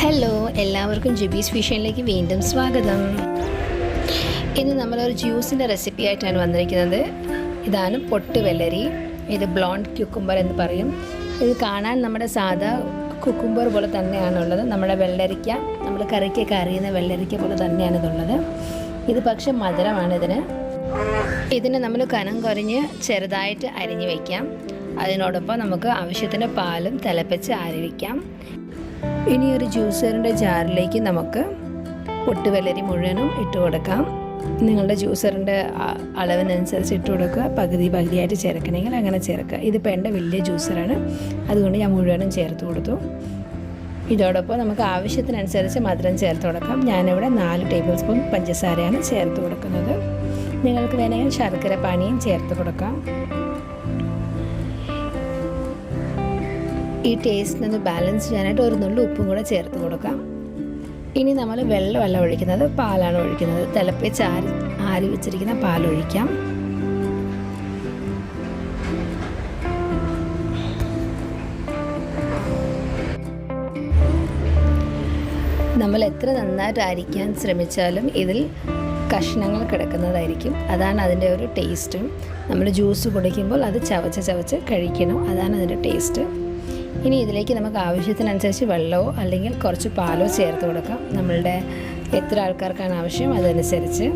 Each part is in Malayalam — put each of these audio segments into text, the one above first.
ഹലോ, എല്ലാവർക്കും ജുബീസ് സ്ഫ്യൂഷനിലേക്ക് വീണ്ടും സ്വാഗതം. ഇന്ന് നമ്മളൊരു ജ്യൂസിൻ്റെ റെസിപ്പി ആയിട്ടാണ് വന്നിരിക്കുന്നത്. ഇതാണ് പൊട്ട് വെള്ളരി. ഇത് ബ്ലോണ്ട് ക്യുക്കുംബർ എന്ന് പറയും. ഇത് കാണാൻ നമ്മുടെ സാധാ കുക്കുംബർ പോലെ തന്നെയാണുള്ളത്. നമ്മുടെ വെള്ളരിക്ക, നമ്മൾ കറിക്കൊക്കെ അറിയുന്ന വെള്ളരിക്ക പോലെ തന്നെയാണ് ഇതുള്ളത്. ഇത് പക്ഷേ മധുരമാണ് ഇതിന് നമ്മൾ കനം കുറഞ്ഞ് ചെറുതായിട്ട് അരിഞ്ഞ് വയ്ക്കാം. അതിനോടൊപ്പം നമുക്ക് ആവശ്യത്തിന് പാലും തിളപ്പിച്ച് ആരി വയ്ക്കാം. ഇനി ഒരു ജ്യൂസറിൻ്റെ ജാറിലേക്ക് നമുക്ക് പൊട്ടുവെള്ളരി മുഴുവനും ഇട്ട് കൊടുക്കാം. നിങ്ങളുടെ ജ്യൂസറിൻ്റെ അളവിനനുസരിച്ച് ഇട്ട് കൊടുക്കുക. പകുതിയായിട്ട് ചേർക്കണമെങ്കിൽ അങ്ങനെ ചേർക്കുക. ഇതിപ്പോൾ എൻ്റെ വലിയ ജ്യൂസറാണ്, അതുകൊണ്ട് ഞാൻ മുഴുവനും ചേർത്ത് കൊടുത്തു. ഇതോടൊപ്പം നമുക്ക് ആവശ്യത്തിനനുസരിച്ച് മധുരം ചേർത്ത് കൊടുക്കാം. ഞാനിവിടെ 4 ടേബിൾ സ്പൂൺ പഞ്ചസാരയാണ് ചേർത്ത് കൊടുക്കുന്നത്. നിങ്ങൾക്ക് വേണമെങ്കിൽ ശർക്കര പാനിയും ചേർത്ത് കൊടുക്കാം. ഈ ടേസ്റ്റിനൊന്ന് ബാലൻസ് ചെയ്യാനായിട്ട് ഒരു നുള്ളു ഉപ്പും കൂടെ ചേർത്ത് കൊടുക്കാം. ഇനി നമ്മൾ വെള്ളമല്ല ഒഴിക്കുന്നത്, പാലാണ് ഒഴിക്കുന്നത്. തിളപ്പിച്ച് ആരി വെച്ചിരിക്കുന്ന പാലൊഴിക്കാം. നമ്മൾ എത്ര നന്നായിട്ട് അരിക്കാൻ ശ്രമിച്ചാലും ഇതിൽ കഷ്ണങ്ങൾ കിടക്കുന്നതായിരിക്കും. അതാണ് അതിൻ്റെ ഒരു ടേസ്റ്റും. നമ്മൾ ജ്യൂസ് കുടിക്കുമ്പോൾ അത് ചവച്ച് കഴിക്കണം. അതാണ് അതിൻ്റെ ടേസ്റ്റ്. ഇനി ഇതിലേക്ക് നമുക്ക് ആവശ്യത്തിനനുസരിച്ച് വെള്ളമോ അല്ലെങ്കിൽ കുറച്ച് പാലോ ചേർത്ത് കൊടുക്കാം. നമ്മളുടെ എത്ര ആൾക്കാർക്കാണ് ആവശ്യം അതനുസരിച്ച്.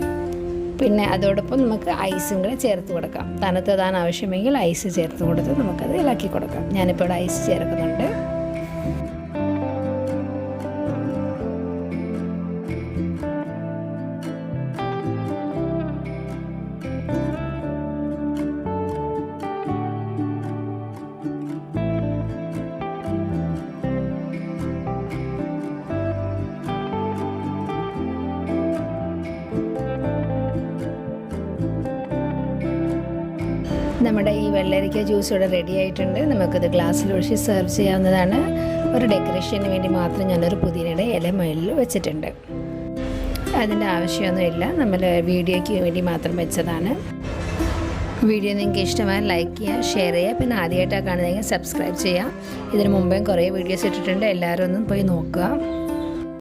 പിന്നെ അതോടൊപ്പം നമുക്ക് ഐസും കൂടെ ചേർത്ത് കൊടുക്കാം. തണുത്തതാണ് ആവശ്യമെങ്കിൽ ഐസ് ചേർത്ത് കൊടുത്ത് നമുക്കത് ഇളക്കി കൊടുക്കാം. ഞാനിപ്പോൾ ഇവിടെ ഐസ് ചേർക്കുന്നുണ്ട്. നമ്മുടെ ഈ വെള്ളരിക്ക ജ്യൂസ് ഇവിടെ റെഡി ആയിട്ടുണ്ട്. നമുക്കത് ഗ്ലാസ്സിൽ ഒഴിച്ച് സെർവ് ചെയ്യാവുന്നതാണ്. ഒരു ഡെക്കറേഷന് വേണ്ടി മാത്രം ഞാനൊരു പുതിനയുടെ ഇല മുകളിൽ വെച്ചിട്ടുണ്ട്. അതിൻ്റെ ആവശ്യമൊന്നുമില്ല, നമ്മൾ വീഡിയോയ്ക്ക് വേണ്ടി മാത്രം വെച്ചതാണ്. വീഡിയോ നിങ്ങൾക്ക് ഇഷ്ടമായി ലൈക്ക് ചെയ്യുക, ഷെയർ ചെയ്യുക. പിന്നെ ആദ്യമായിട്ടാണ് കാണുന്നതെങ്കിൽ സബ്സ്ക്രൈബ് ചെയ്യുക. ഇതിന് മുമ്പേ കുറേ വീഡിയോസ് ഇട്ടിട്ടുണ്ട്, എല്ലാവരും ഒന്നും പോയി നോക്കുക.